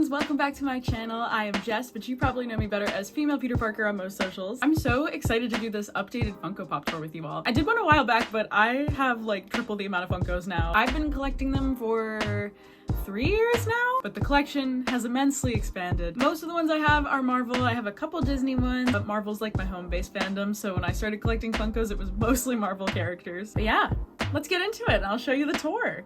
friends, welcome back to my channel. I am Jess, but you probably know me better as Female Peter Parker on most socials. I'm so excited to do this updated Funko Pop Tour with you all. I did one a while back, but I have like triple the amount of Funkos now. I've been collecting them for 3 years now, but the collection has immensely expanded. Most of the ones I have are Marvel. I have a couple Disney ones, but Marvel's like my home-based fandom, so when I started collecting Funkos, it was mostly Marvel characters. But yeah, let's get into it and I'll show you the tour.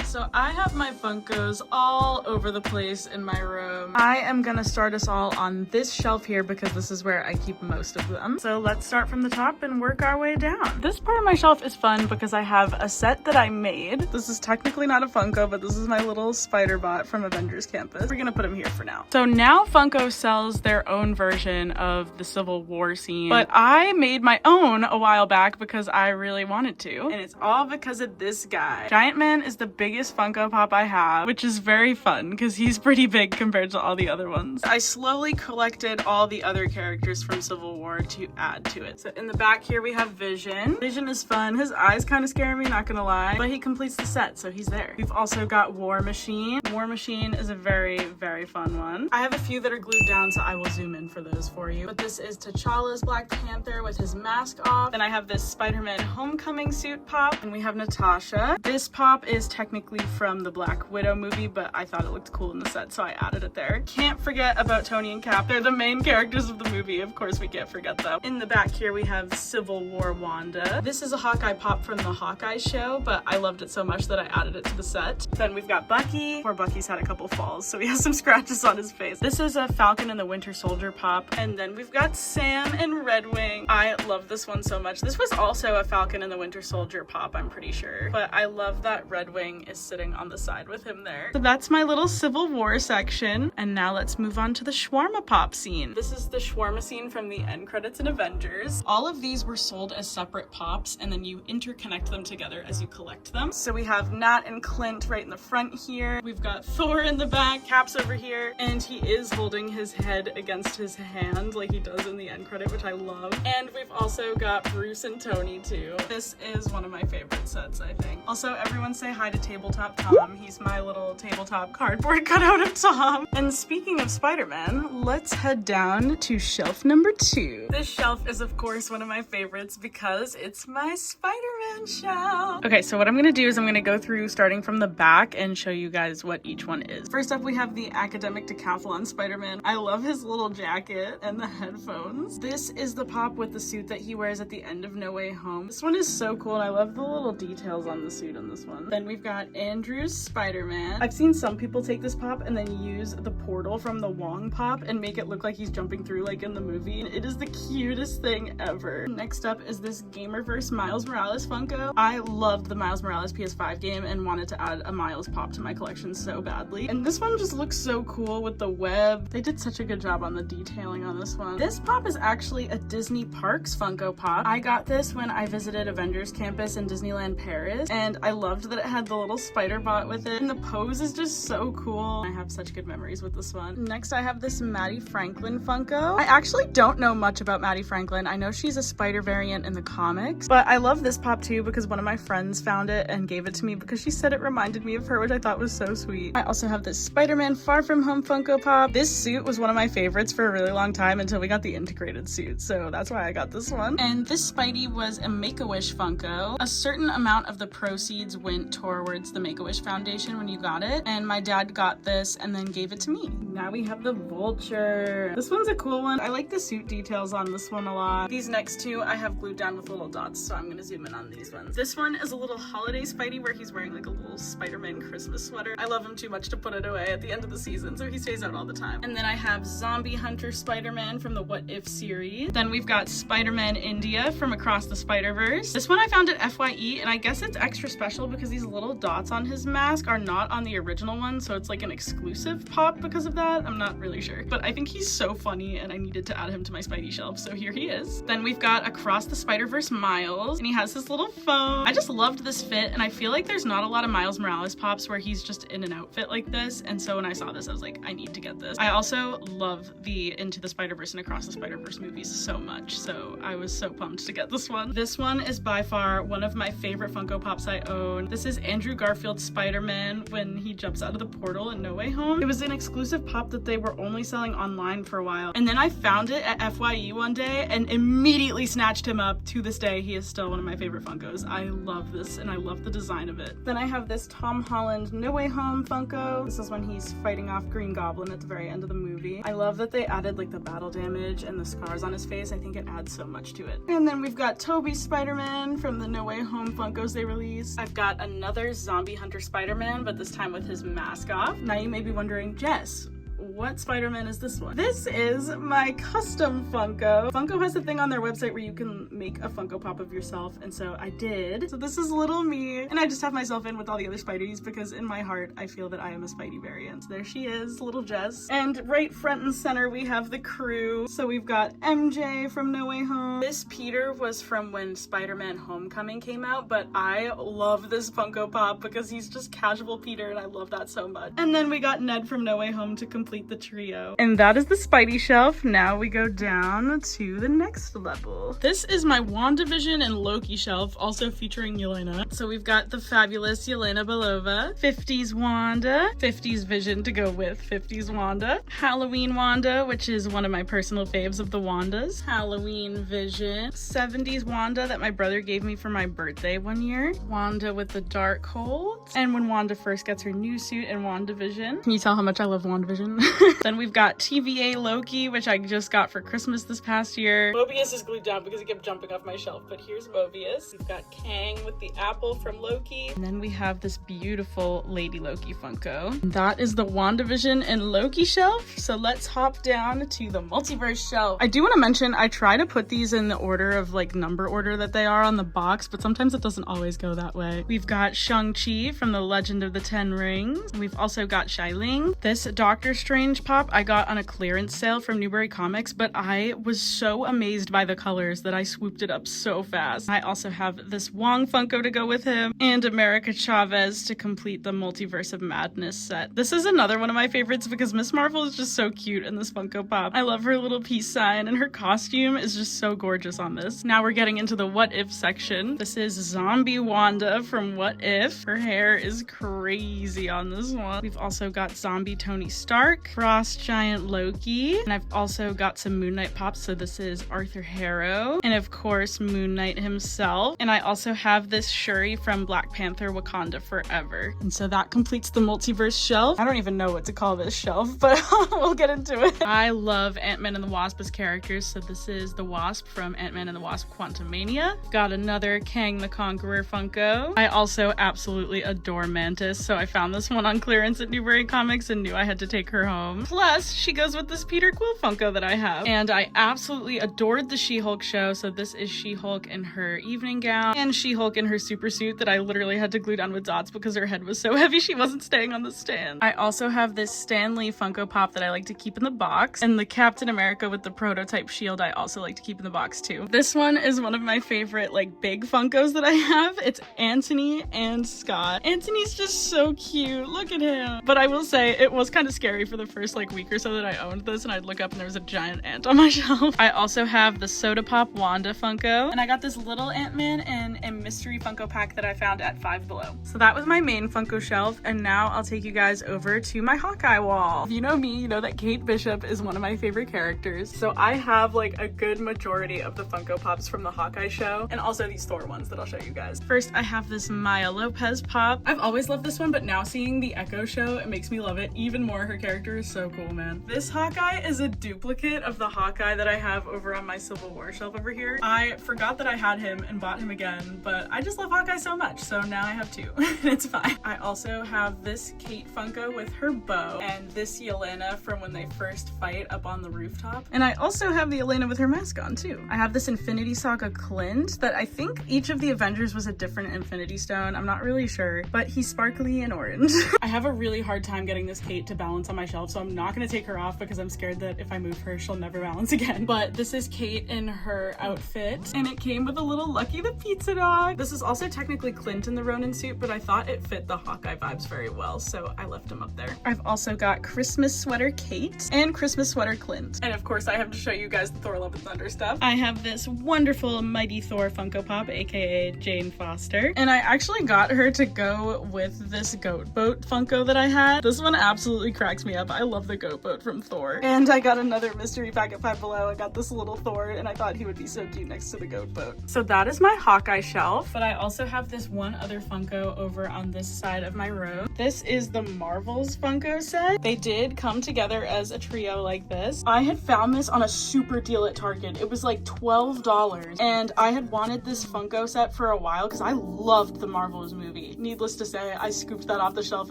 So I have my Funkos all over the place in my room. I am gonna start us all on this shelf here because this is where I keep most of them. So let's start from the top and work our way down. This part of my shelf is fun because I have a set that I made. This is technically not a Funko, but this is my little spider bot from Avengers Campus. We're gonna put him here for now. So now Funko sells their own version of the Civil War scene, but I made my own a while back because I really wanted to. And it's all because of this guy. Giant Man is the biggest Funko Pop I have, which is very fun because he's pretty big compared to all the other ones. I slowly collected all the other characters from Civil War to add to it. So in the back here we have Vision. Vision is fun. His eyes kind of scare me, not gonna lie, but he completes the set, so he's there. We've also got War Machine. War Machine is a very, very fun one. I have a few that are glued down, so I will zoom in for those for you. But this is T'Challa's Black Panther with his mask off. Then I have this Spider-Man Homecoming suit pop, and we have Natasha. This pop is technically from the Black Widow movie, but I thought it looked cool in the set, so I added it there. Can't forget about Tony and Cap. They're the main characters of the movie. Of course, we can't forget them. In the back here, we have Civil War Wanda. This is a Hawkeye pop from the Hawkeye show, but I loved it so much that I added it to the set. Then we've got Bucky. Poor Bucky's had a couple falls, so he has some scratches on his face. This is a Falcon and the Winter Soldier pop. And then we've got Sam and Red Wing. I love this one so much. This was also a Falcon and the Winter Soldier pop, I'm pretty sure. But I love that Red Wing is sitting on the side with him there. So that's my little Civil War section. And now let's move on to the Shawarma pop scene. This is the Shawarma scene from the end credits in Avengers. All of these were sold as separate pops, and then you interconnect them together as you collect them. So we have Nat and Clint right in the front here. We've got Thor in the back, Cap's over here, and he is holding his head against his hand like he does in the end credit, which I love. And we've also got Bruce and Tony too. This is one of my favorite sets, I think. Also, everyone say hi to Tabletop Tom. He's my little tabletop cardboard cutout of Tom. And speaking of Spider-Man, let's head down to shelf number 2. This shelf is of course one of my favorites because it's my Spider-Man shelf. Okay, so what I'm gonna do is I'm gonna go through starting from the back and show you guys what each one is. First up, we have the Academic Decathlon Spider-Man. I love his little jacket and the headphones. This is the pop with the suit that he wears at the end of No Way Home. This one is so cool and I love the little details on the suit on this one. Then we've got Andrew's Spider-Man. I've seen some people take this pop and then use the portal from the Wong pop and make it look like he's jumping through like in the movie. It is the cutest thing ever. Next up is this Gamerverse Miles Morales Funko. I loved the Miles Morales PS5 game and wanted to add a Miles pop to my collection so badly. And this one just looks so cool with the web. They did such a good job on the detailing on this one. This pop is actually a Disney Parks Funko Pop. I got this when I visited Avengers Campus in Disneyland Paris, and I loved that it had the little spider bot with it. And the pose is just so cool. I have such good memories with this one. Next, I have this Maddie Franklin Funko. I actually don't know much about Maddie Franklin. I know she's a spider variant in the comics, but I love this pop too because one of my friends found it and gave it to me because she said it reminded me of her, which I thought was so sweet. I also have this Spider-Man Far From Home Funko Pop. This suit was one of my favorites for a really long time until we got the integrated suit, so that's why I got this one. And this Spidey was a Make-A-Wish Funko. A certain amount of the proceeds went towards the Make-A-Wish Foundation when you got it, and my dad got this and then gave it to me. Now we have the Vulture. This one's a cool one. I like the suit details on this one a lot. These next two I have glued down with little dots, so I'm gonna zoom in on these ones. This one is a little holiday Spidey where he's wearing like a little Spider-Man Christmas sweater. I love him too much to put it away at the end of the season, so he stays out all the time. And then I have Zombie Hunter Spider-Man from the What If series. Then we've got Spider-Man India from Across the Spider-Verse. This one I found at FYE, and I guess it's extra special because these little dots on his mask are not on the original one, so it's like an exclusive pop because of that. I'm not really sure, but I think he's so funny and I needed to add him to my Spidey shelf, so here he is. Then we've got Across the Spider-Verse Miles, and he has his little little phone. I just loved this fit, and I feel like there's not a lot of Miles Morales pops where he's just in an outfit like this, and so when I saw this I was like, I need to get this. I also love the Into the Spider-Verse and Across the Spider-Verse movies so much, so I was so pumped to get this one. This one is by far one of my favorite Funko Pops I own. This is Andrew Garfield's Spider-Man when he jumps out of the portal in No Way Home. It was an exclusive pop that they were only selling online for a while, and then I found it at FYE one day and immediately snatched him up. To this day, he is still one of my favorite Funkos. I love this, and I love the design of it. Then I have this Tom Holland No Way Home Funko. This is when he's fighting off Green Goblin at the very end of the movie. I love that they added like the battle damage and the scars on his face. I think it adds so much to it. And then we've got Tobey's Spider-Man from the No Way Home Funkos they released. I've got another Zombie Hunter Spider-Man, but this time with his mask off. Now you may be wondering, Jess, what Spider-Man is this one? This is my custom Funko. Funko has a thing on their website where you can make a Funko Pop of yourself, and so I did. So this is little me, and I just have myself in with all the other Spideys because in my heart, I feel that I am a Spidey variant. There she is, little Jess. And right front and center, we have the crew. So we've got MJ from No Way Home. This Peter was from when Spider-Man Homecoming came out, but I love this Funko Pop because he's just casual Peter, and I love that so much. And then we got Ned from No Way Home to complete the trio. And that is the Spidey shelf. Now we go down to the next level. This is my WandaVision and Loki shelf, also featuring Yelena. So we've got the fabulous Yelena Belova, 50s Wanda, 50s Vision to go with 50s Wanda, Halloween Wanda, which is one of my personal faves of the Wandas, Halloween Vision, 70s Wanda that my brother gave me for my birthday one year, Wanda with the Darkhold, and when Wanda first gets her new suit in WandaVision. Can you tell how much I love WandaVision? Then we've got TVA Loki, which I just got for Christmas this past year. Mobius is glued down because he kept jumping off my shelf, but here's Mobius. We've got Kang with the apple from Loki. And then we have this beautiful Lady Loki Funko. And that is the WandaVision and Loki shelf. So let's hop down to the Multiverse shelf. I do want to mention, I try to put these in the order of like number order that they are on the box, but sometimes it doesn't always go that way. We've got Shang-Chi from the Legend of the Ten Rings. We've also got Xialing. This Doctor Strange pop I got on a clearance sale from Newbury Comics, but I was so amazed by the colors that I swooped it up so fast. I also have this Wong Funko to go with him and America Chavez to complete the Multiverse of Madness set. This is another one of my favorites because Miss Marvel is just so cute in this Funko Pop. I love her little peace sign, and her costume is just so gorgeous on this. Now we're getting into the What If section. This is Zombie Wanda from What If. Her hair is crazy on this one. We've also got Zombie Tony Stark, Frost Giant Loki, and I've also got some Moon Knight pops. So this is Arthur Harrow, and of course Moon Knight himself. And I also have this Shuri from Black Panther Wakanda Forever. And so that completes the Multiverse shelf. I don't even know what to call this shelf, but we'll get into it. I love Ant-Man and the Wasp as characters, so this is the Wasp from Ant-Man and the Wasp Quantumania. Got another Kang the Conqueror Funko. I also absolutely adore Mantis, so I found this one on clearance at Newbury Comics and knew I had to take her home. Plus, she goes with this Peter Quill Funko that I have. And I absolutely adored the She-Hulk show, so this is She-Hulk in her evening gown and She-Hulk in her super suit that I literally had to glue down with dots because her head was so heavy she wasn't staying on the stand. I also have this Stan Lee Funko Pop that I like to keep in the box, and the Captain America with the prototype shield I also like to keep in the box too. This one is one of my favorite like big Funkos that I have. It's Anthony and Scott. Anthony's just so cute. Look at him. But I will say it was kind of scary for the first like week or so that I owned this, and I'd look up and there was a giant ant on my shelf. I also have the Soda Pop Wanda Funko, and I got this little Ant-Man and a mystery Funko pack that I found at Five Below. So that was my main Funko shelf, and now I'll take you guys over to my Hawkeye wall. If you know me, you know that Kate Bishop is one of my favorite characters, so I have like a good majority of the Funko Pops from the Hawkeye show, and also these Thor ones that I'll show you guys. First, I have this Maya Lopez pop. I've always loved this one, but now seeing the Echo show, it makes me love it even more. Her character is so cool, man. This Hawkeye is a duplicate of the Hawkeye that I have over on my Civil War shelf over here. I forgot that I had him and bought him again, but I just love Hawkeye so much, so now I have two. It's fine. I also have this Kate Funko with her bow, and this Yelena from when they first fight up on the rooftop. And I also have the Yelena with her mask on too. I have this Infinity Saga Clint that I think each of the Avengers was a different Infinity Stone. I'm not really sure, but he's sparkly and orange. I have a really hard time getting this Kate to balance on my shelf shelf, so I'm not gonna take her off because I'm scared that if I move her, she'll never balance again. But this is Kate in her outfit, and it came with a little Lucky the pizza dog. This is also technically Clint in the Ronin suit, but I thought it fit the Hawkeye vibes very well, so I left him up there. I've also got Christmas sweater Kate and Christmas sweater Clint. And of course, I have to show you guys the Thor Love and Thunder stuff. I have this wonderful Mighty Thor Funko Pop, aka Jane Foster. And I actually got her to go with this goat boat Funko that I had. This one absolutely cracks me up. I love the goat boat from Thor. And I got another mystery pack at Five Below. I got this little Thor, and I thought he would be so cute next to the goat boat. So that is my Hawkeye shelf, but I also have this one other Funko over on this side of my room. This is the Marvels Funko set. They did come together as a trio like this. I had found this on a super deal at Target. It was like $12, and I had wanted this Funko set for a while because I loved the Marvels movie. Needless to say, I scooped that off the shelf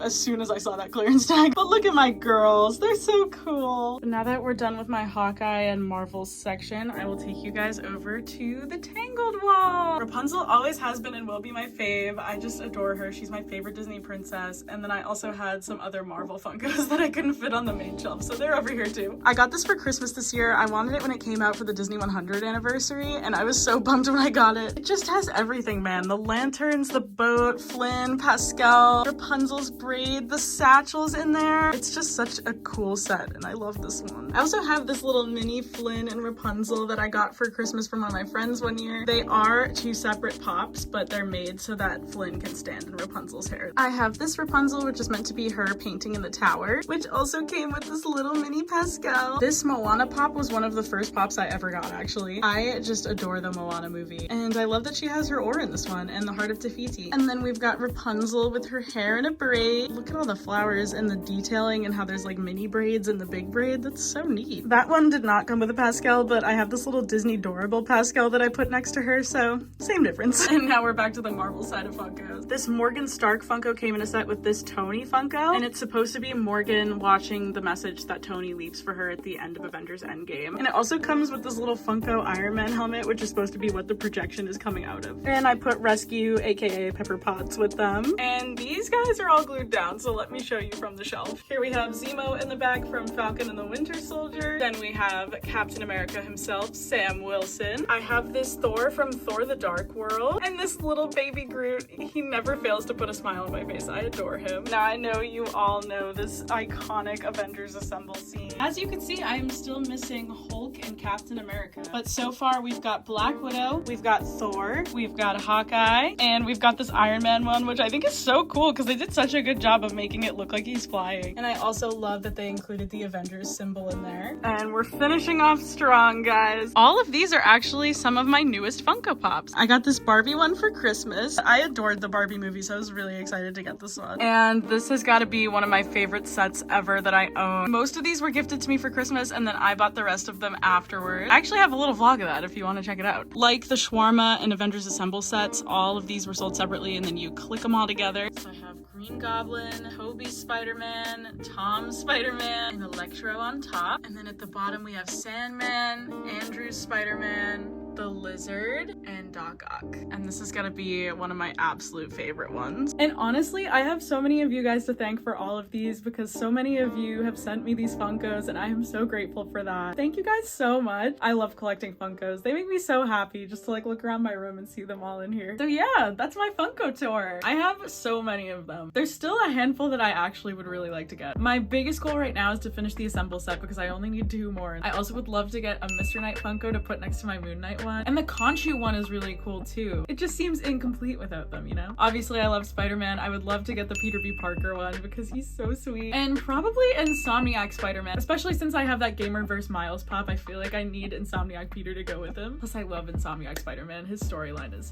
as soon as I saw that clearance tag. But look at my girls, they're so cool. Now that we're done with my Hawkeye and Marvels section, I will take you guys over to the Tangled Wall. Rapunzel always has been and will be my fave. I just adore her. She's my favorite Disney princess. And then I also had some other Marvel Funkos that I couldn't fit on the main shelf, so they're over here too. I got this for Christmas this year. I wanted it when it came out for the Disney 100 anniversary, and I was so bummed when I got it. It just has everything, man. The lanterns, the boat, Flynn, Pascal, Rapunzel's braid, the satchels in there. It's just such a cool set, and I love this one. I also have this little mini Flynn and Rapunzel that I got for Christmas from one of my friends one year. They are two separate pops, but they're made so that Flynn can stand in Rapunzel's hair. I have this Rapunzel, which is meant to be her painting in the tower, which also came with this little mini Pascal. This Moana pop was one of the first pops I ever got, actually. I just adore the Moana movie, and I love that she has her oar in this one and the Heart of Te-Fiti. And then we've got Rapunzel with her hair in a braid. Look at all the flowers and the detailing and how there's like mini braids in the big braid. That's so neat. That one did not come with a Pascal, but I have this little Disney Dorable Pascal that I put next to her, so same difference. And now we're back to the Marvel side of Funkos. This Morgan Stark Funko came in a set with this Tony Funko, and it's supposed to be Morgan watching the message that Tony leaves for her at the end of Avengers Endgame. And it also comes with this little Funko Iron Man helmet, which is supposed to be what the projection is coming out of. And I put Rescue, aka Pepper Potts, with them. And these guys are all glued down, so let me show you from the shelf. Here we have Zemo in the back from Falcon and the Winter Soldier. Then we have Captain America himself, Sam Wilson. I have this Thor from Thor the Dark World, and this little baby Groot. He never fails to put a smile on my face. I adore him. Now I know you all know this iconic Avengers Assemble scene. As you can see, I am still missing Hulk and Captain America. But so far we've got Black Widow, we've got Thor, we've got Hawkeye, and we've got this Iron Man one, which I think is so cool because they did such a good job of making it look like he's flying. And I also love that they included the Avengers symbol in there. And we're finishing off strong, guys. All of these are actually some of my newest Funko Pops. I got this Barbie one for Christmas. I adored the Barbie movie, so I was really excited to get this one. And this has got to be one of my favorite sets ever that I own. Most of these were gifted to me for Christmas, and then I bought the rest of them afterwards. I actually have a little vlog of that if you want to check it out. Like the Shawarma and Avengers Assemble sets, all of these were sold separately, and then you click them all together. So I have Green Goblin, Tobey's Spider-Man, Tom's Spider-Man, and Electro on top. And then at the bottom we have Sandman, Andrew's Spider-Man, the Lizard, and Doc Ock. And this is gonna be one of my absolute favorite ones. And honestly, I have so many of you guys to thank for all of these because so many of you have sent me these Funkos, and I am so grateful for that. Thank you guys so much. I love collecting Funkos. They make me so happy just to like look around my room and see them all in here. So yeah, that's my Funko tour. I have so many of them. There's still a handful that I actually would really like to get. My biggest goal right now is to finish the Assemble set because I only need 2 more. I also would love to get a Mr. Knight Funko to put next to my Moon Knight one. And the Khonshu one is really cool too. It just seems incomplete without them, you know? Obviously I love Spider-Man. I would love to get the Peter B. Parker one because he's so sweet. And probably Insomniac Spider-Man, especially since I have that Gamerverse Miles pop. I feel like I need Insomniac Peter to go with him. Plus I love Insomniac Spider-Man. His storyline is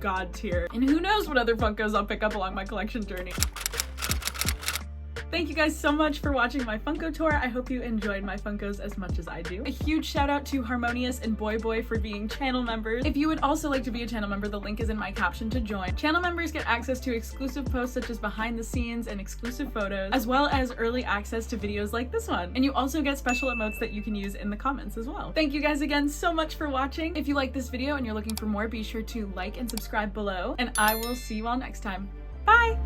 god tier. And who knows what other Funkos I'll pick up along my collection journey. Thank you guys so much for watching my Funko tour. I hope you enjoyed my Funkos as much as I do. A huge shout out to Harmonious and Boy Boy for being channel members. If you would also like to be a channel member, the link is in my caption to join. Channel members get access to exclusive posts such as behind the scenes and exclusive photos, as well as early access to videos like this one. And you also get special emotes that you can use in the comments as well. Thank you guys again so much for watching. If you like this video and you're looking for more, be sure to like and subscribe below, and I will see you all next time. Bye!